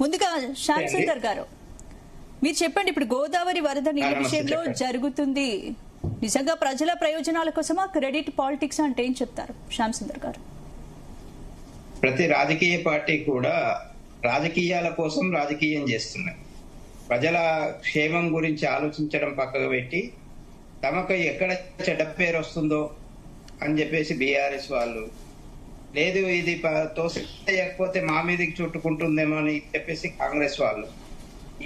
ముందుగా శ్యామ్ సుందర్ గారు మీరు చెప్పండి, ఇప్పుడు గోదావరి వరద నీళ్ళ విషయంలో జరుగుతుంది నిజంగా ప్రజల ప్రయోజనాల కోసమా, క్రెడిట్ పాలిటిక్స్ అంటే ఏం చెప్తారు శ్యామ్ సుందర్ గారు? ప్రతి రాజకీయ పార్టీ కూడా రాజకీయాల కోసం రాజకీయం చేస్తున్నాయి. ప్రజల క్షేమం గురించి ఆలోచించడం పక్కకు పెట్టి తమకు ఎక్కడ చెడ్డ పేరు వస్తుందో అని చెప్పేసి బీఆర్ఎస్ వాళ్ళు, లేదు ఇది తోసేయకపోతే మా మీదకి చుట్టుకుంటుందేమో అని చెప్పేసి కాంగ్రెస్ వాళ్ళు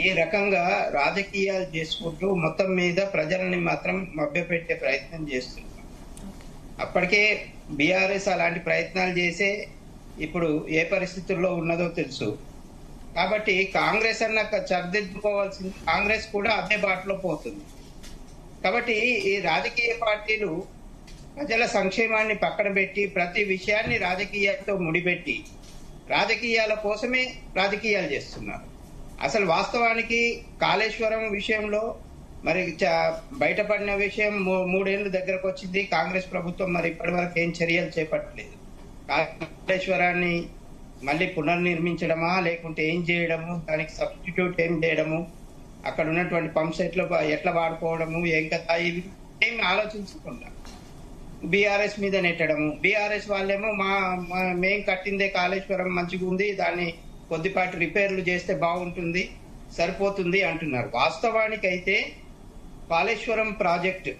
ఈ రకంగా రాజకీయాలు చేసుకుంటూ మొత్తం మీద ప్రజలని మాత్రం మభ్యపెట్టే ప్రయత్నం చేస్తున్నారు. అప్పటికే బీఆర్ఎస్ అలాంటి ప్రయత్నాలు చేసే ఇప్పుడు ఏ పరిస్థితుల్లో ఉన్నదో తెలుసు. కాబట్టి కాంగ్రెస్ అన్న సరిదిద్దుకోవాల్సింది, కాంగ్రెస్ కూడా అదే బాటలో పోతుంది. కాబట్టి ఈ రాజకీయ పార్టీలు ప్రజల సంక్షేమాన్ని పక్కన పెట్టి ప్రతి విషయాన్ని రాజకీయాలతో ముడిపెట్టి రాజకీయాల కోసమే రాజకీయాలు చేస్తున్నారు. అసలు వాస్తవానికి కాళేశ్వరం విషయంలో మరి బయటపడిన విషయం 3 ఏళ్ళు దగ్గరకు వచ్చింది. కాంగ్రెస్ ప్రభుత్వం మరి ఇప్పటి వరకు ఏం చర్యలు చేపట్టలేదు. కాళేశ్వరాన్ని మళ్ళీ పునర్నిర్మించడమా లేకుంటే ఏం చేయడము, దానికి సబ్స్టిట్యూట్ ఏం చేయడము, అక్కడ ఉన్నటువంటి పంప్ సెట్లు ఎట్లా వాడుకోవడము, ఏం కదా ఇవి ఏమి ఆలోచించకుండా బీఆర్ఎస్ మీద నెట్టడము. బీఆర్ఎస్ వాళ్ళేమో మేం కట్టిందే కాళేశ్వరం మంచిగా ఉంది, దాన్ని కొద్దిపాటి రిపేర్లు చేస్తే బాగుంటుంది, సరిపోతుంది అంటున్నారు. వాస్తవానికి అయితే కాళేశ్వరం ప్రాజెక్ట్,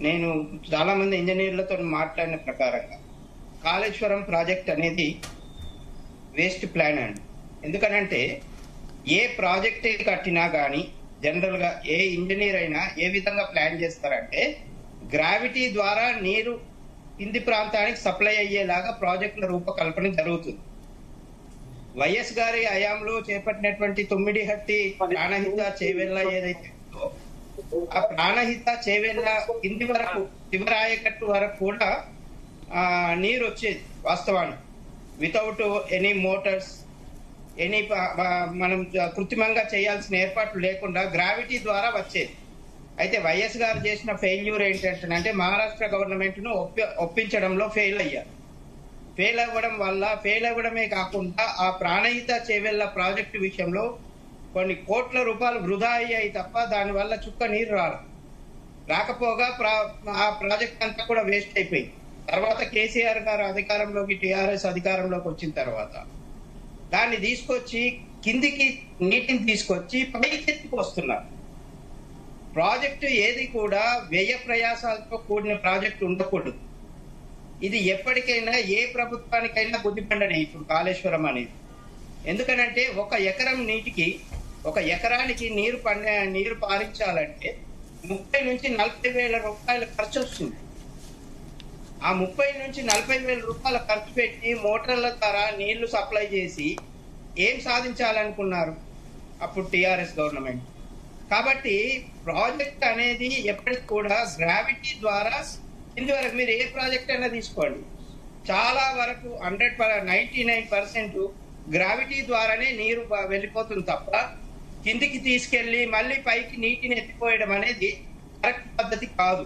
నేను చాలా మంది ఇంజనీర్లతో మాట్లాడిన ప్రకారంగా కాళేశ్వరం ప్రాజెక్ట్ అనేది వేస్ట్ ప్లాన్ అండి. ఎందుకనంటే ఏ ప్రాజెక్ట్ కట్టినా కానీ జనరల్ గా ఏ ఇంజనీర్ అయినా ఏ విధంగా ప్లాన్ చేస్తారంటే గ్రావిటీ ద్వారా నీరు కింది ప్రాంతానికి సప్లై అయ్యేలాగా ప్రాజెక్టుల రూపకల్పన జరుగుతుంది. వైఎస్ గారి హయాంలో చేపట్టినటువంటి తొమ్మిడిహట్టి ప్రాణహిత చేవెళ్ళ ఏదైతే ఉందో ఆ ప్రాణహిత చేవెళ్ళ కింది వరకు శివరాయకట్టు వరకు కూడా నీరు వచ్చేది వాస్తవానికి, వితౌట్ ఎనీ మోటార్స్, ఎనీ మనం కృత్రిమంగా చేయాల్సిన ఏర్పాట్లు లేకుండా గ్రావిటీ ద్వారా వచ్చేది. అయితే వైఎస్ గారు చేసిన ఫెయిల్యూర్ ఏంటంటే మహారాష్ట్ర గవర్నమెంట్ ను ఒప్పించడంలో ఫెయిల్ అయ్యారు. ఫెయిల్ అవ్వడమే కాకుండా ఆ ప్రాణహిత చేవెళ్ళ ప్రాజెక్టు విషయంలో కొన్ని కోట్ల రూపాయలు వృధా అయ్యాయి తప్ప దానివల్ల చుక్క నీరు రాకపోగా ఆ ప్రాజెక్ట్ అంతా కూడా వేస్ట్ అయిపోయింది. తర్వాత కేసీఆర్ గారు అధికారంలోకి, టీఆర్ఎస్ అధికారంలోకి వచ్చిన తర్వాత దాన్ని తీసుకొచ్చి కిందికి నీటిని తీసుకొచ్చి పైకి ఎత్తుకొస్తున్నారు. ప్రాజెక్టు ఏది కూడా వ్యయ ప్రయాసాలతో కూడిన ప్రాజెక్టు ఉండకూడదు. ఇది ఎప్పటికైనా ఏ ప్రభుత్వానికైనా బుద్ధిపండనే ఇప్పుడు కాళేశ్వరం అనేది. ఎందుకనంటే ఒక ఎకరానికి నీరు పారించాలంటే 30 నుంచి 40 వేల రూపాయల ఖర్చు వస్తుంది. ఆ 30 నుంచి 40 వేల రూపాయల ఖర్చు పెట్టి మోటార్ల ద్వారా నీళ్లు సప్లై చేసి ఏం సాధించాలనుకున్నారు అప్పుడు టిఆర్ఎస్ గవర్నమెంట్? కాబట్టి ప్రాజెక్ట్ అనేది ఎప్పటికి కూడా గ్రావిటీ ద్వారా కింది వరకు, మీరు ఏ ప్రాజెక్ట్ అయినా తీసుకోండి, చాలా వరకు 99% గ్రావిటీ ద్వారానే నీరు వెళ్ళిపోతుంది తప్ప కిందికి తీసుకెళ్లి మళ్ళీ పైకి నీటిని ఎత్తిపోయడం అనేది కరెక్ట్ పద్ధతి కాదు.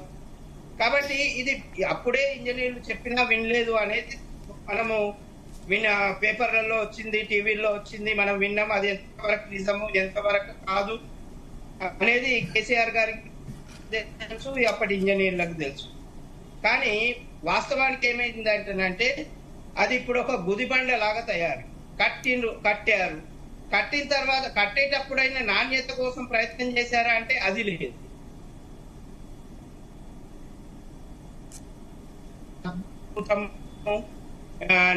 కాబట్టి ఇది అప్పుడే ఇంజనీర్లు చెప్పినా వినలేదు అనేది మనము పేపర్లలో వచ్చింది, టీవీల్లో వచ్చింది, మనం విన్నాం. అది ఎంతవరకు నిజము ఎంతవరకు కాదు అనేది కేసీఆర్ గారికి తెలుసు, అప్పటి ఇంజనీర్లకు తెలుసు. కానీ వాస్తవానికి ఏమైందంటే అది ఇప్పుడు ఒక గుదిబండ లాగా కట్టారు. కట్టిన తర్వాత కట్టేటప్పుడైనా నాణ్యత కోసం ప్రయత్నం చేశారా అంటే అది లేదు.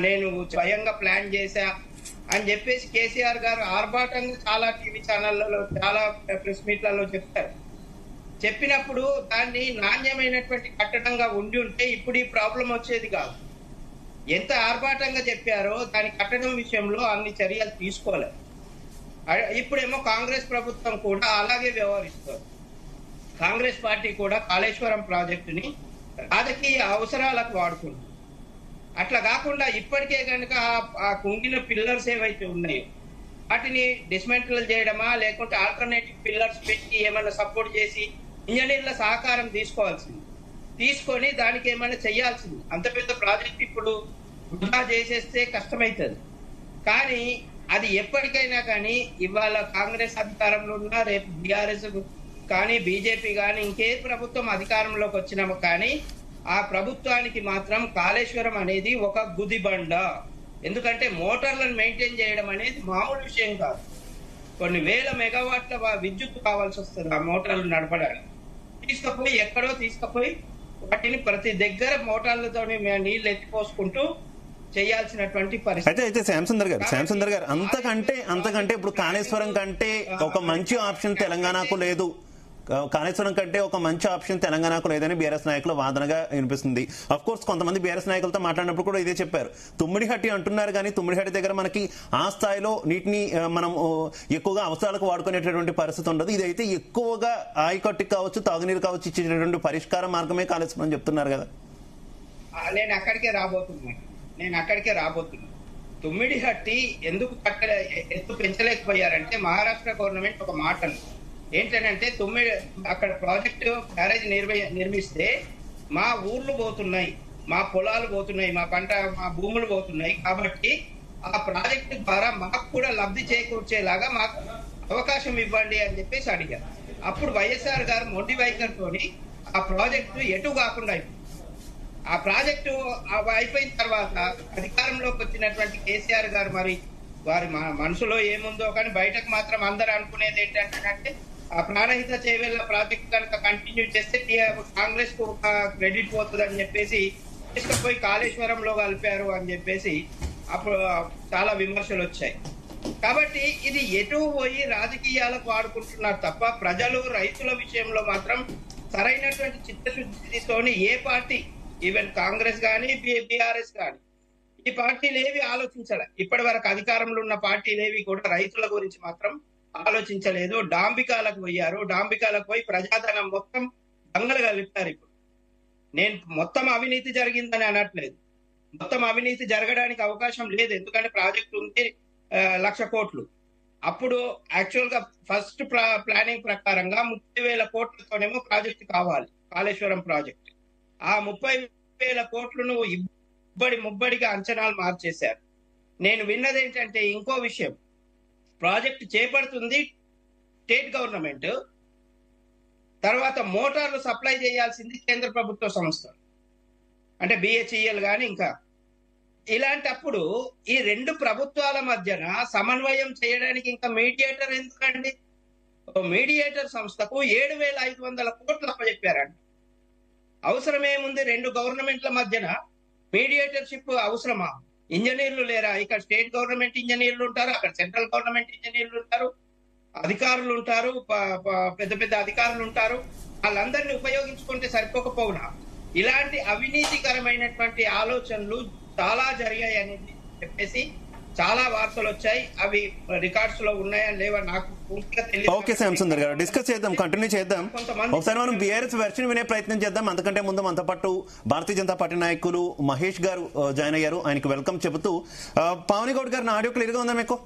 నేను స్వయంగా ప్లాన్ చేశా అని చెప్పేసి కేసీఆర్ గారు ఆర్భాటంగా చాలా టీవీ ఛానళ్లలో, చాలా ప్రెస్ మీట్లలో చెప్తారు. చెప్పినప్పుడు దాన్ని నాణ్యమైనటువంటి కట్టడంగా ఉండి ఉంటే ఇప్పుడు ఈ ప్రాబ్లం వచ్చేది కాదు. ఎంత ఆర్భాటంగా చెప్పారో దాని కట్టడం విషయంలో అన్ని చర్యలు తీసుకోలేదు. ఇప్పుడేమో కాంగ్రెస్ ప్రభుత్వం కూడా అలాగే వ్యవహరిస్తారు. కాంగ్రెస్ పార్టీ కూడా కాళేశ్వరం ప్రాజెక్టుని రాజకీయ అవసరాలకు వాడుకుంటుంది. అట్లా కాకుండా ఇప్పటికే కనుక ఆ కుంగిన పిల్లర్స్ ఏవైతే ఉన్నాయో వాటిని డిస్మెంటల్ చేయడమా లేకుంటే ఆల్టర్నేటివ్ పిల్లర్స్ పెట్టి ఏమైనా సపోర్ట్ చేసి ఇంజనీర్ల సహకారం తీసుకొని దానికి ఏమైనా చేయాల్సింది. అంత పెద్ద ప్రాజెక్ట్ ఇప్పుడు వృధా చేసేస్తే కష్టమవుతుంది. కానీ అది ఎప్పటికైనా కానీ ఇవాళ కాంగ్రెస్ అధికారంలో ఉన్నా, రేపు బీఆర్ఎస్ కానీ బీజేపీ కానీ ఇంకే ప్రభుత్వం అధికారంలోకి వచ్చినా కానీ ఆ ప్రభుత్వానికి మాత్రం కాళేశ్వరం అనేది ఒక గుదిబండ. ఎందుకంటే మోటార్లను మెయింటైన్ చేయడం అనేది మామూలు విషయం కాదు. కొన్ని వేల మెగావాట్ల విద్యుత్ కావాల్సి వస్తుంది ఆ మోటార్లు నడపడానికి. తీసుకుపోయి ఎక్కడో తీసుకుపోయి వాటిని ప్రతి దగ్గర మోటార్లతో నీళ్లు ఎత్తిపోసుకుంటూ చేయాల్సినటువంటి పరిస్థితి. అయితే శ్యామసుందర్ గారు అంతకంటే ఇప్పుడు కాళేశ్వరం కంటే ఒక మంచి ఆప్షన్ తెలంగాణకు లేదు, కాళేశ్వరం కంటే ఒక మంచి ఆప్షన్ తెలంగాణకు లేదని బీఆర్ఎస్ నాయకులు వాదనగా వినిపిస్తుంది. అఫ్ కోర్స్ కొంతమంది బీఆర్ఎస్ నాయకులతో మాట్లాడినప్పుడు కూడా ఇదే చెప్పారు. తుమ్మిడిహట్టి అంటున్నారు కానీ తుమ్మిడిహట్టి దగ్గర మనకి ఆ స్థాయిలో నీటిని మనం ఎక్కువగా అవసరాలకు వాడుకునేటటువంటి పరిస్థితి ఉండదు. ఇదైతే ఎక్కువగా ఆయకట్టుకు కావచ్చు, తాగునీరు కావచ్చు ఇచ్చేటటువంటి పరిష్కార మార్గమే కాళేశ్వరం అని చెప్తున్నారు కదా. నేను అక్కడికే రాబోతున్నా. తుమ్మిడిహట్టి ఎందుకు ఎత్తు పెంచలేకపోయారంటే మహారాష్ట్ర గవర్నమెంట్ ఒక మాట ఏంటంటే అక్కడ ప్రాజెక్టు బ్యారేజ్ నిర్మిస్తే మా ఊర్లు పోతున్నాయి, మా పొలాలు పోతున్నాయి, మా భూములు పోతున్నాయి, కాబట్టి ఆ ప్రాజెక్టు ద్వారా మాకు కూడా లబ్ధి చేకూర్చేలాగా మాకు అవకాశం ఇవ్వండి అని చెప్పేసి అడిగారు. అప్పుడు వైఎస్ఆర్ గారు మొండి వైఖరితోని ఆ ప్రాజెక్టు ఎటు కాకుండా అయిపోయింది. ఆ ప్రాజెక్టు అయిపోయిన తర్వాత అధికారంలోకి వచ్చినటువంటి కేసీఆర్ గారు మరి వారి మనసులో ఏముందో కానీ బయటకు మాత్రం అందరూ అనుకునేది ఏంటంటే ఆ ప్రాణహిత చేవేళ్ల ప్రాజెక్ట్ కనుక కంటిన్యూ చేస్తే కాంగ్రెస్ కు క్రెడిట్ పోతుంది అని చెప్పేసి తీసుకుపోయి కాళేశ్వరంలో కలిపారు అని చెప్పేసి అప్పుడు చాలా విమర్శలు వచ్చాయి. కాబట్టి ఇది ఎటు పోయి రాజకీయాలకు వాడుకుంటున్నారు తప్ప ప్రజలు రైతుల విషయంలో మాత్రం సరైనటువంటి చిత్తశుద్ధితోని ఏ పార్టీ, ఈవెన్ కాంగ్రెస్ కానీ బీఆర్ఎస్ కానీ ఈ పార్టీలు ఏవి ఆలోచించాలి. ఇప్పటి వరకు అధికారంలో ఉన్న పార్టీలు ఏవి కూడా రైతుల గురించి మాత్రం ఆలోచించలేదు. డాంబికాలకు పోయి ప్రజాధనం మొత్తం దొంగలు కలిపారు. ఇప్పుడు నేను మొత్తం అవినీతి జరిగిందని అనట్లేదు, మొత్తం అవినీతి జరగడానికి అవకాశం లేదు. ఎందుకంటే ప్రాజెక్ట్ ఉంది 1,00,000 కోట్లు. అప్పుడు యాక్చువల్ గా ఫస్ట్ ప్లానింగ్ ప్రకారంగా 30,000 కోట్లతోనేమో ప్రాజెక్ట్ కావాలి, కాళేశ్వరం ప్రాజెక్ట్. ఆ 30,000 కోట్లను ముబ్బడిగా అంచనాలు మార్చేశారు. నేను విన్నది ఏంటంటే ఇంకో విషయం, ప్రాజెక్ట్ చేపడుతుంది స్టేట్ గవర్నమెంట్, తర్వాత మోటార్లు సప్లై చేయాల్సింది కేంద్ర ప్రభుత్వ సంస్థ అంటే BHEL కానీ ఇంకా. ఇలాంటప్పుడు ఈ రెండు ప్రభుత్వాల మధ్యన సమన్వయం చేయడానికి ఇంకా మీడియేటర్ ఎందుకండి? మీడియేటర్ సంస్థకు 7,500 కోట్లు అప్పచెప్పారంట. అవసరం ఏముంది? రెండు గవర్నమెంట్ల మధ్యన మీడియేటర్షిప్ అవసరమా? ఇంజనీర్లు లేరా? ఇక్కడ స్టేట్ గవర్నమెంట్ ఇంజనీర్లు ఉంటారు, అక్కడ సెంట్రల్ గవర్నమెంట్ ఇంజనీర్లు ఉంటారు, అధికారులు ఉంటారు, పెద్ద పెద్ద అధికారులు ఉంటారు. వాళ్ళందరినీ ఉపయోగించుకుంటే సరిపోకపోవునా? ఇలాంటి అవినీతికరమైనటువంటి ఆలోచనలు చాలా జరిగాయి అనేది చెప్పేసి చాలా వార్తలు వచ్చాయి. అవి రికార్డ్స్ లో ఉన్నాయని లేవా నాకు పూర్తిగా తెలియదు. ఓకే శ్యామసుందర్ గారు, డిస్కస్ చేద్దాం, కంటిన్యూ చేద్దాం. ఒకసారి మనం బీఆర్ఎస్ వెర్షన్ వినే ప్రయత్నం చేద్దాం. అంతకంటే ముందు మనతో పాటు భారతీయ జనతా పార్టీ నాయకులు మహేష్ గారు జాయిన్ అయ్యారు. ఆయనకు వెల్కమ్ చెబుతూ, పావని గౌడ్ గారు నా ఆడియో క్లియర్ గా ఉందా మీకు?